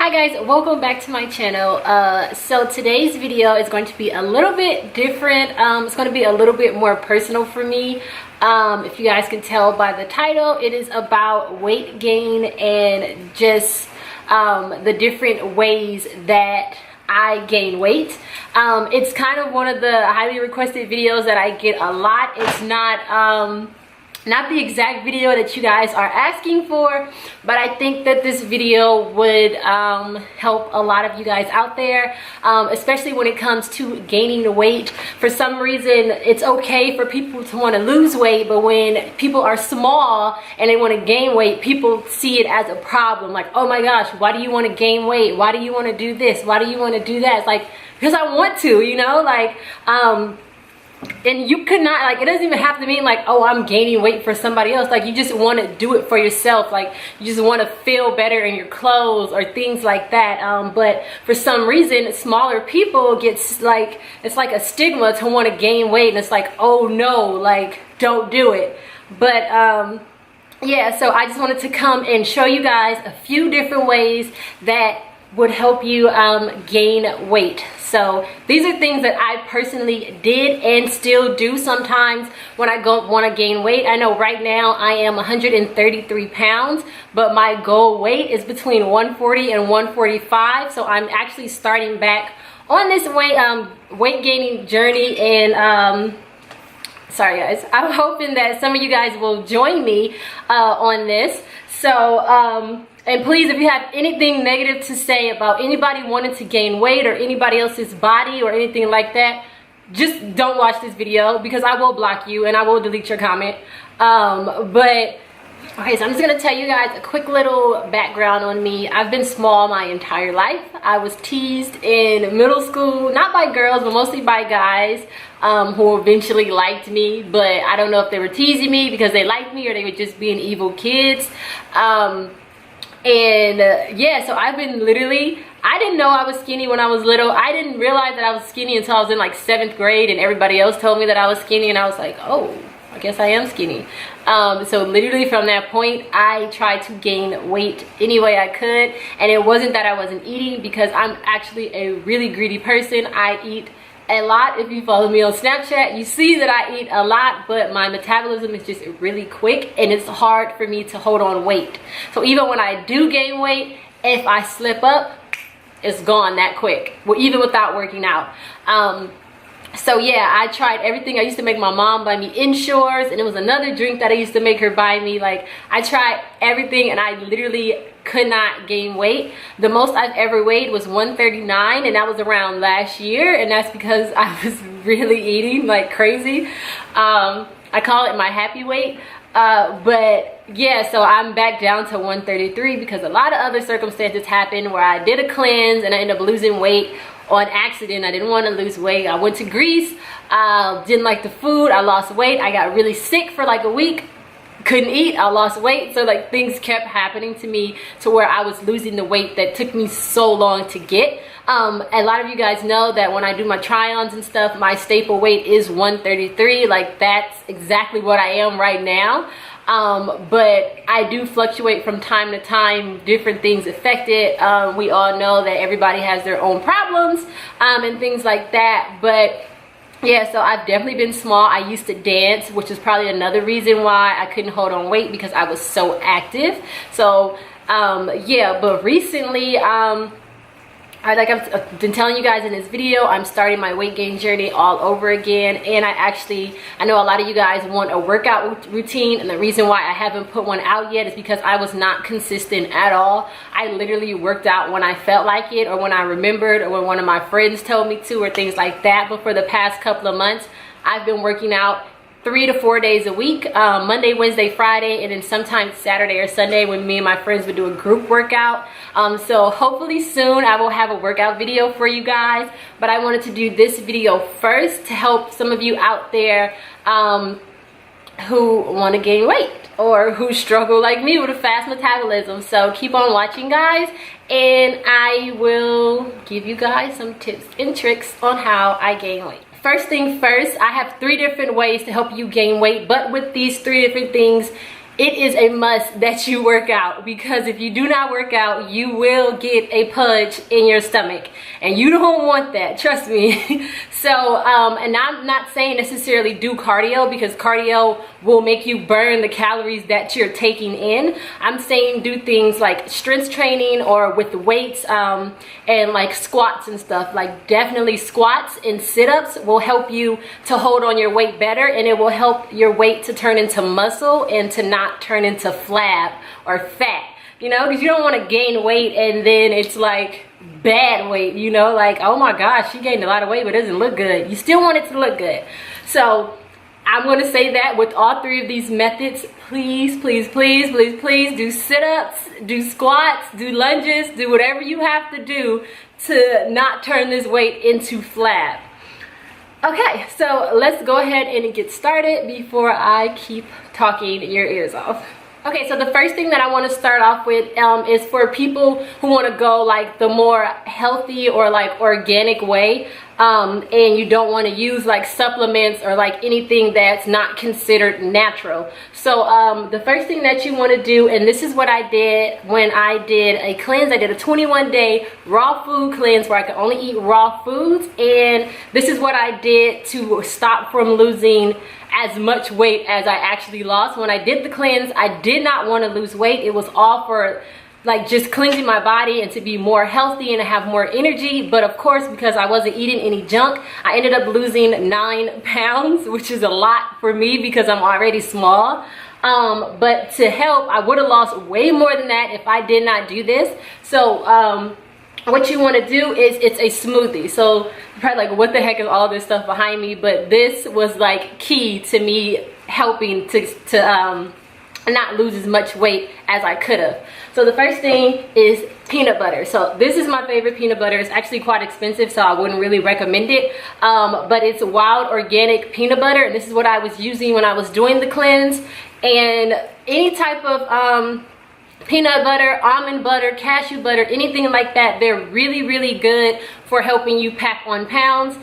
Hi guys, welcome back to my channel. So today's video is going to be a little bit different. It's going to be a little bit more personal for me. If you guys can tell by the title, it is about weight gain and just the different ways that I gain weight. It's kind of one of the highly requested videos that I get a lot. It's not the exact video that you guys are asking for, but I think that this video would help a lot of you guys out there, especially when it comes to gaining the weight. For some reason, it's okay for people to want to lose weight, but when people are small and they want to gain weight, people see it as a problem. Like, oh my gosh, why do you want to gain weight? Why do you want to do this? Why do you want to do that? It's like, because I want to, you know, like, and you could not, like, it doesn't even have to mean like, oh, I'm gaining weight for somebody else. Like, you just want to do it for yourself. Like, you just want to feel better in your clothes or things like that. But for some reason, smaller people gets like, it's like a stigma to want to gain weight, and it's like, oh no, like, don't do it. But yeah, so I just wanted to come and show you guys a few different ways that would help you gain weight. So these are things that I personally did and still do sometimes when I want to gain weight. I know right now I am 133 pounds, but my goal weight is between 140 and 145. So I'm actually starting back on this weight gaining journey, and sorry guys, I'm hoping that some of you guys will join me on this. So and please, if you have anything negative to say about anybody wanting to gain weight or anybody else's body or anything like that, just don't watch this video, because I will block you and I will delete your comment. But okay, so I'm just gonna tell you guys a quick little background on me. I've been small my entire life. I was teased in middle school, not by girls, but mostly by guys who eventually liked me. But I don't know if they were teasing me because they liked me or they were just being evil kids. Yeah, so I've been literally, I didn't know I was skinny when I was little. I didn't realize that I was skinny until I was in like 7th grade, and everybody else told me that I was skinny, and I was like, oh, I guess I am skinny. So literally from that point, I tried to gain weight any way I could. And it wasn't that I wasn't eating, because I'm actually a really greedy person. I eat a lot. If you follow me on Snapchat, you see that I eat a lot, but my metabolism is just really quick, and it's hard for me to hold on weight. So even when I do gain weight, if I slip up, it's gone that quick. Well, even without working out. So yeah, I tried everything. I used to make my mom buy me Ensures, and it was another drink that I used to make her buy me. Like, I tried everything, and I literally could not gain weight. The most I've ever weighed was 139, and that was around last year, and that's because I was really eating like crazy. I call it my happy weight. But yeah, so I'm back down to 133 because a lot of other circumstances happened where I did a cleanse and I ended up losing weight on accident. I didn't want to lose weight. I went to Greece, didn't like the food, I lost weight. I got really sick for like a week, couldn't eat, I lost weight. So like things kept happening to me to where I was losing the weight that took me so long to get. A lot of you guys know that when I do my try-ons and stuff, my staple weight is 133. Like, that's exactly what I am right now. But I do fluctuate from time to time. Different things affect it. We all know that everybody has their own problems and things like that. But yeah, so I've definitely been small. I used to dance, which is probably another reason why I couldn't hold on weight, because I was so active. So yeah, but recently like I've been telling you guys in this video, I'm starting my weight gain journey all over again. And I know a lot of you guys want a workout routine, and the reason why I haven't put one out yet is because I was not consistent at all. I literally worked out when I felt like it, or when I remembered, or when one of my friends told me to, or things like that. But for the past couple of months, I've been working out 3 to 4 days a week, Monday, Wednesday, Friday, and then sometimes Saturday or Sunday when me and my friends would do a group workout. So hopefully soon I will have a workout video for you guys, but I wanted to do this video first to help some of you out there who want to gain weight, or who struggle like me with a fast metabolism. So keep on watching, guys, and I will give you guys some tips and tricks on how I gain weight. First thing first, I have 3 different ways to help you gain weight, but with these 3 different things, it is a must that you work out, because if you do not work out, you will get a pudge in your stomach, and you don't want that, trust me. So and I'm not saying necessarily do cardio, because cardio will make you burn the calories that you're taking in. I'm saying do things like strength training or with weights, and like squats and stuff. Like definitely squats and sit-ups will help you to hold on your weight better, and it will help your weight to turn into muscle and to not turn into flab or fat, you know, because you don't want to gain weight and then it's like bad weight, you know, like, oh my gosh, she gained a lot of weight but it doesn't look good. You still want it to look good. So I'm going to say that with all three of these methods, please, please, please, please, please do sit-ups, do squats, do lunges, do whatever you have to do to not turn this weight into flab. Okay, so let's go ahead and get started before I keep talking your ears off. Okay, so the first thing that I want to start off with is for people who want to go like the more healthy or like organic way, and you don't want to use like supplements or like anything that's not considered natural. So the first thing that you want to do, and this is what I did when I did a cleanse. I did a 21-day raw food cleanse where I could only eat raw foods, and this is what I did to stop from losing as much weight as I actually lost. When I did the cleanse, I did not want to lose weight. It was all for like just cleansing my body and to be more healthy and to have more energy. But of course, because I wasn't eating any junk, I ended up losing 9 pounds, which is a lot for me because I'm already small. But to help, I would have lost way more than that if I did not do this. So what you want to do is, it's a smoothie. So you're probably like, what the heck is all this stuff behind me? But this was like key to me helping to not lose as much weight as I could have. So the first thing is peanut butter. So this is my favorite peanut butter. It's actually quite expensive, so I wouldn't really recommend it. But it's wild organic peanut butter, and this is what I was using when I was doing the cleanse. And any type of peanut butter, almond butter, cashew butter, anything like that, they're really, really good for helping you pack on pounds.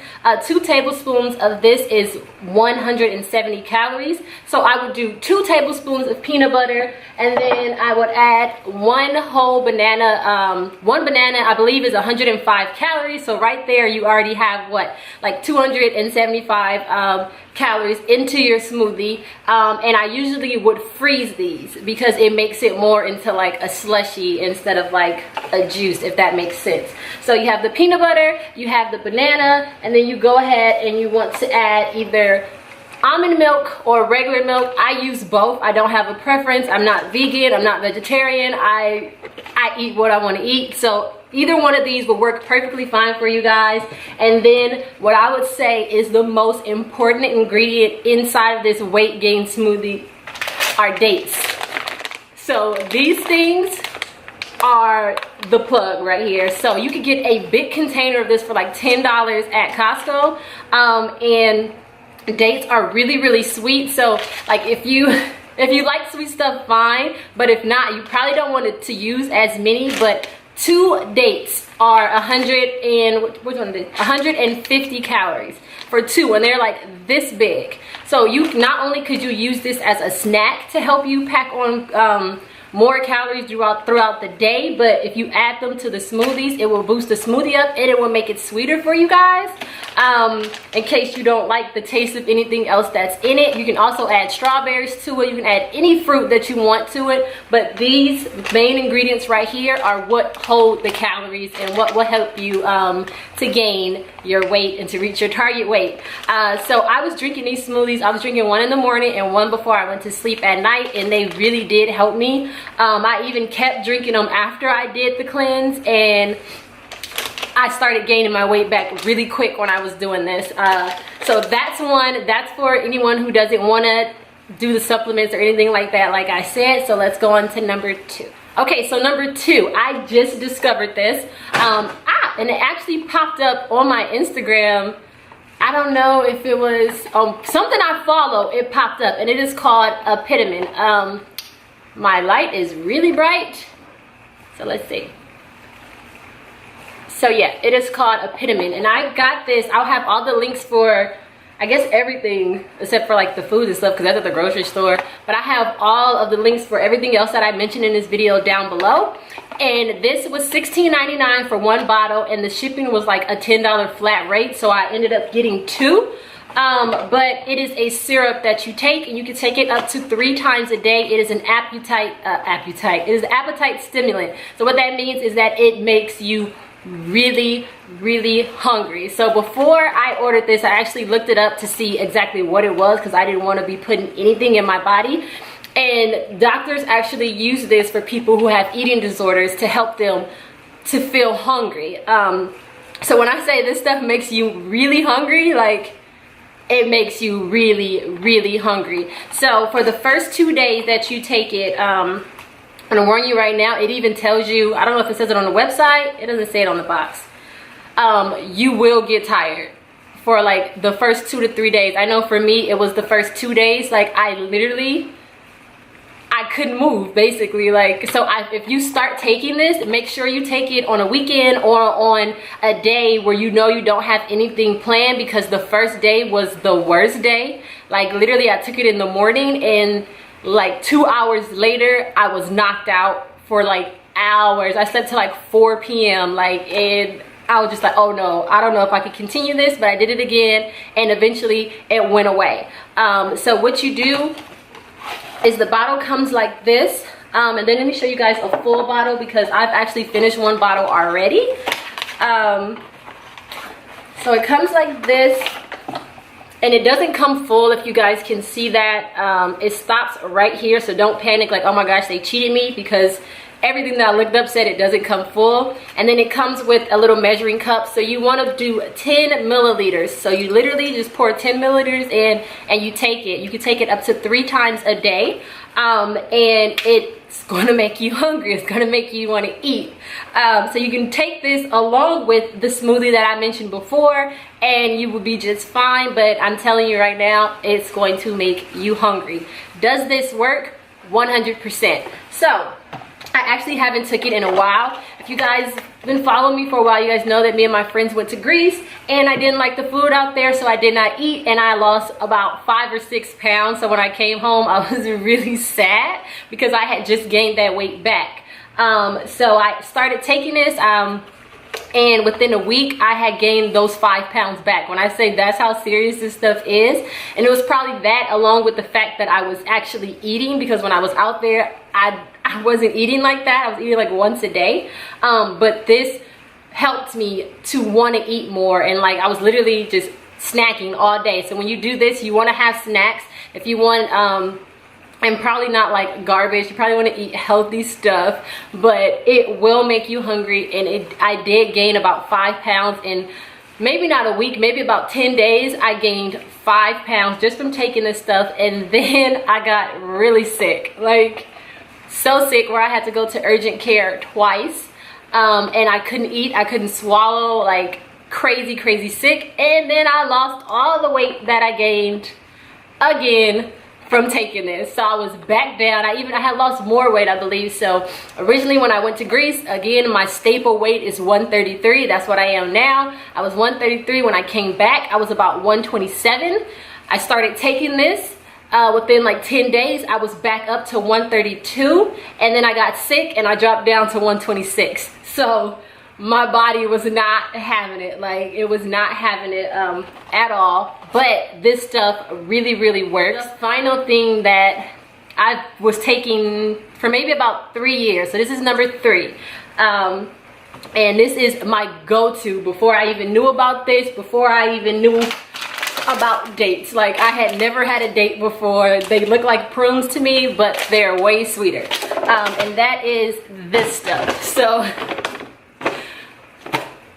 2 tablespoons of this is 170 calories. So I would do 2 tablespoons of peanut butter, and then I would add 1 whole banana. 1 banana, I believe, is 105 calories. So right there, you already have what, like 275 calories into your smoothie. And I usually would freeze these because it makes it more into like a slushy instead of like a juice, if that makes sense. So you have the peanut butter, you have the banana, and then you go ahead and you want to add either almond milk or regular milk. I use both. I don't have a preference. I'm not vegan, I'm not vegetarian. I eat what I want to eat. So either one of these will work perfectly fine for you guys. And then what I would say is the most important ingredient inside of this weight gain smoothie are dates. So these things are the plug right here. So you could get a big container of this for like $10 at Costco. And dates are really, really sweet. So like if you like sweet stuff, fine. But if not, you probably don't want to use as many. But 2 dates are 150 calories for 2, and they're like this big. So you not only could you use this as a snack to help you pack on more calories throughout the day, but if you add them to the smoothies, it will boost the smoothie up and it will make it sweeter for you guys. In case you don't like the taste of anything else that's in it, you can also add strawberries to it. You can add any fruit that you want to it, but these main ingredients right here are what hold the calories and what will help you to gain your weight and to reach your target weight. So I was drinking these smoothies. I was drinking 1 in the morning and 1 before I went to sleep at night, and they really did help me. I even kept drinking them after I did the cleanse, and I started gaining my weight back really quick when I was doing this. So that's one. That's for anyone who doesn't want to do the supplements or anything like that, like I said. So let's go on to number 2. Okay, so number 2, I just discovered this. And it actually popped up on my Instagram. I don't know if it was something I follow. It popped up, and it is called Apetamin. My light is really bright, so let's see. So yeah, it is called Apetamin, and I got this. I'll have all the links for, I guess everything except for like the food and stuff because that's at the grocery store. But I have all of the links for everything else that I mentioned in this video down below. And this was $16.99 for one bottle, and the shipping was like a $10 flat rate, so I ended up getting 2. But it is a syrup that you take, and you can take it up to 3 times a day. It is an it is an appetite stimulant. So what that means is that it makes you really hungry. So before I ordered this, I actually looked it up to see exactly what it was because I didn't want to be putting anything in my body. And doctors actually use this for people who have eating disorders to help them to feel hungry. So when I say this stuff makes you really hungry, like, it makes you really hungry. So for the first 2 days that you take it, I'm gonna warn you right now, it even tells you, I don't know if it says it on the website, it doesn't say it on the box. You will get tired for like the first 2 to 3 days. I know for me, it was the first 2 days, like I couldn't move basically. Like, so if you start taking this, make sure you take it on a weekend or on a day where you know you don't have anything planned, because the first day was the worst day. Like literally I took it in the morning and like 2 hours later I was knocked out for like hours. I slept till like 4 p.m. like, and I was just like, oh no, I don't know if I could continue this, but I did it again and eventually it went away. So what you do is the bottle comes like this, and then let me show you guys a full bottle because I've actually finished one bottle already. So it comes like this, and it doesn't come full, if you guys can see that. It stops right here, so don't panic like, oh my gosh, they cheated me, because everything that I looked up said it doesn't come full. And then it comes with a little measuring cup, so you want to do 10 milliliters. So you literally just pour 10 milliliters in and you take it. You can take it up to 3 times a day, and it's going to make you hungry. It's going to make you want to eat. So you can take this along with the smoothie that I mentioned before and you will be just fine. But I'm telling you right now, it's going to make you hungry. Does this work? 100%. So I actually haven't took it in a while. If you guys been following me for a while, you guys know that me and my friends went to Greece and I didn't like the food out there, so I did not eat, and I lost about 5 or 6 pounds. So when I came home, I was really sad because I had just gained that weight back. So I started taking this, and within a week I had gained those 5 pounds back. When I say that's how serious this stuff is, and it was probably that along with the fact that I was actually eating, because when I was out there I wasn't eating like that. I was eating like once a day, but this helped me to want to eat more, and like I was literally just snacking all day. So when you do this, you want to have snacks. If you want and probably not like garbage, you probably want to eat healthy stuff, but it will make you hungry. And I did gain about 5 pounds in maybe not a week, maybe about 10 days. I gained 5 pounds just from taking this stuff, and then I got really sick, like so sick, where I had to go to urgent care twice, and I couldn't eat, I couldn't swallow, like crazy sick. And then I lost all the weight that I gained again from taking this. So I was back down. I had lost more weight, I believe. So originally when I went to Greece, again, my staple weight is 133. That's what I am now. I was 133 when I came back. I was about 127. I started taking this. Within like 10 days, I was back up to 132, and then I got sick and I dropped down to 126. So my body was not having it. Like, it was not having it at all. But this stuff really works. The final thing that I was taking for maybe about 3 years, so this is number 3. And this is my go-to before I even knew about this, before I even knew about dates. Like, I had never had a date before. They look like prunes to me, but they're way sweeter. And that is this stuff. So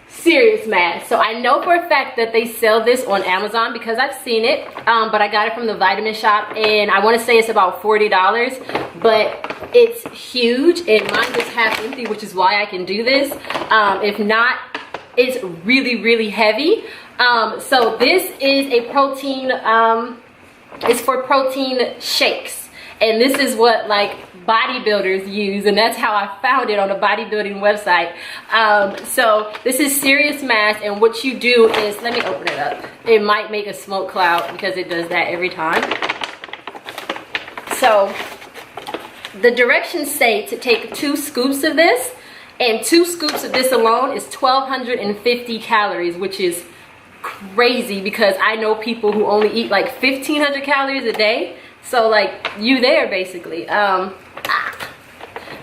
serious mask. So I know for a fact that they sell this on Amazon because I've seen it, but I got it from the vitamin shop, and I want to say it's about $40, but it's huge, and mine is half empty, which is why I can do this. If not, it's really heavy. So this is a protein, it's for protein shakes. and this is what like bodybuilders use, and that's how I found it on a bodybuilding website. So this is serious mask, and what you do is, let me open it up. It might make a smoke cloud because it does that every time. So the directions say to take 2 scoops of this, and 2 scoops of this alone is 1,250 calories, which is crazy because I know people who only eat like 1,500 calories a day. So like you there basically.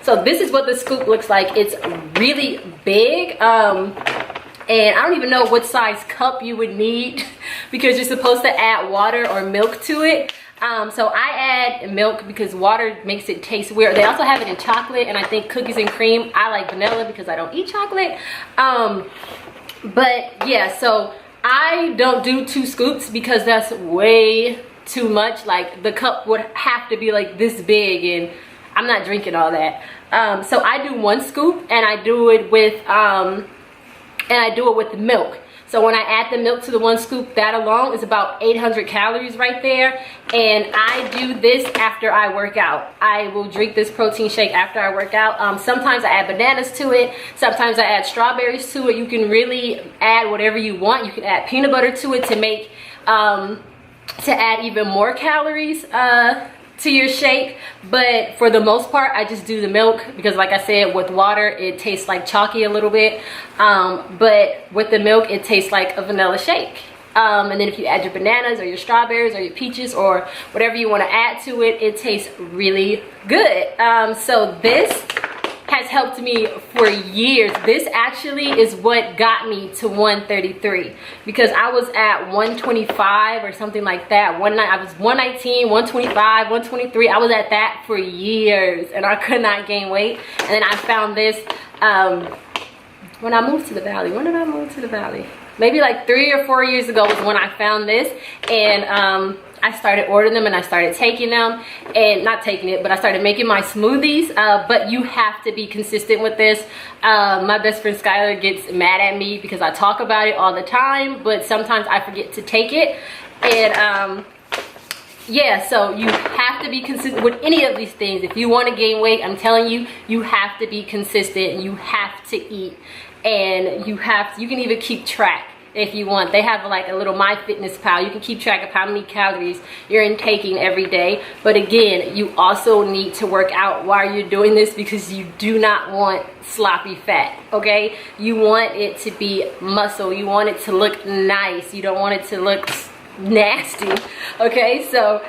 So this is what the scoop looks like. It's really big. And I don't even know what size cup you would need because you're supposed to add water or milk to it. So I add milk because water makes it taste weird. They also have it in chocolate, and I think cookies and cream. I like vanilla because I don't eat chocolate. But yeah, so I don't do 2 scoops because that's way too much. Like the cup would have to be like this big, and I'm not drinking all that. So I do 1 scoop, and I do it with milk. So when I add the milk to the 1 scoop, that alone is about 800 calories right there. And I do this after I work out. I will drink this protein shake after I work out. Sometimes I add bananas to it. Sometimes I add strawberries to it. You can really add whatever you want. You can add peanut butter to it to make, to add even more calories to your shake. But for the most part, I just do the milk because like I said, with water it tastes like chalky a little bit, but with the milk it tastes like a vanilla shake. And then if you add your bananas or your strawberries or your peaches or whatever you want to add to it, it tastes really good. So this has helped me for years. This actually is what got me to 133 because I was at 125 or something like that. I was 119, 125, 123. I was at that for years and I could not gain weight. And then I found this when I moved to the Valley. When did I move to the Valley? Maybe like 3 or 4 years ago was when I found this, and I started ordering them and I started taking them, and not taking it, but I started making my smoothies. But you have to be consistent with this. My best friend Skylar gets mad at me because I talk about it all the time, but sometimes I forget to take it. And yeah, so you have to be consistent with any of these things. If you want to gain weight, I'm telling you, you have to be consistent. You have to eat, and you can even keep track if you want. They have like a little MyFitnessPal. You can keep track of how many calories you're intaking every day. But again, you also need to work out while you're doing this because you do not want sloppy fat, okay? You want it to be muscle. You want it to look nice. You don't want it to look nasty, okay? So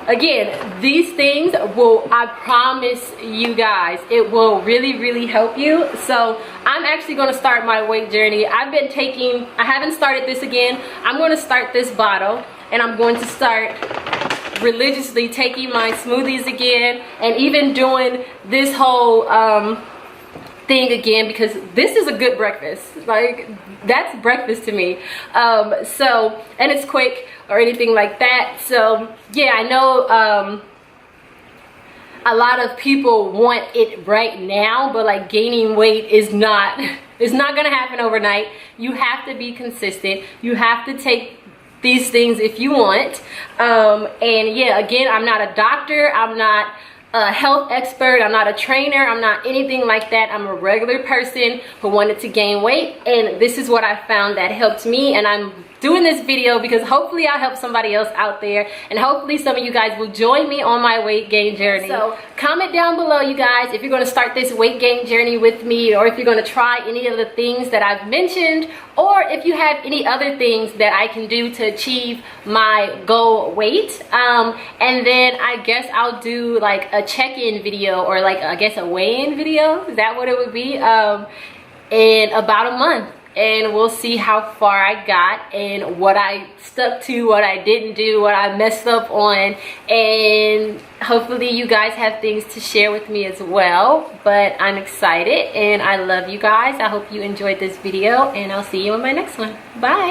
again, these things will, I promise you guys, it will really help you. So I'm actually going to start my weight journey. I haven't started this again. I'm going to start this bottle, and I'm going to start religiously taking my smoothies again, and even doing this whole thing again, because this is a good breakfast. Like, that's breakfast to me. So, and it's quick or anything like that. So yeah, I know a lot of people want it right now, but like gaining weight is not gonna happen overnight. You have to be consistent. You have to take these things if you want. And yeah, again, I'm not a doctor, I'm not a health expert, I'm not a trainer, I'm not anything like that. I'm a regular person who wanted to gain weight, and this is what I found that helped me. And I'm doing this video because hopefully I'll help somebody else out there, and hopefully some of you guys will join me on my weight gain journey. So comment down below, you guys, if you're going to start this weight gain journey with me, or if you're going to try any of the things that I've mentioned, or if you have any other things that I can do to achieve my goal weight. And then I guess I'll do like a check-in video, or like I guess a weigh-in video. Is that what it would be? In about a month. And we'll see how far I got and what I stuck to, what I didn't do, what I messed up on, and hopefully you guys have things to share with me as well. But I'm excited and I love you guys. I hope you enjoyed this video, and I'll see you in my next one. Bye.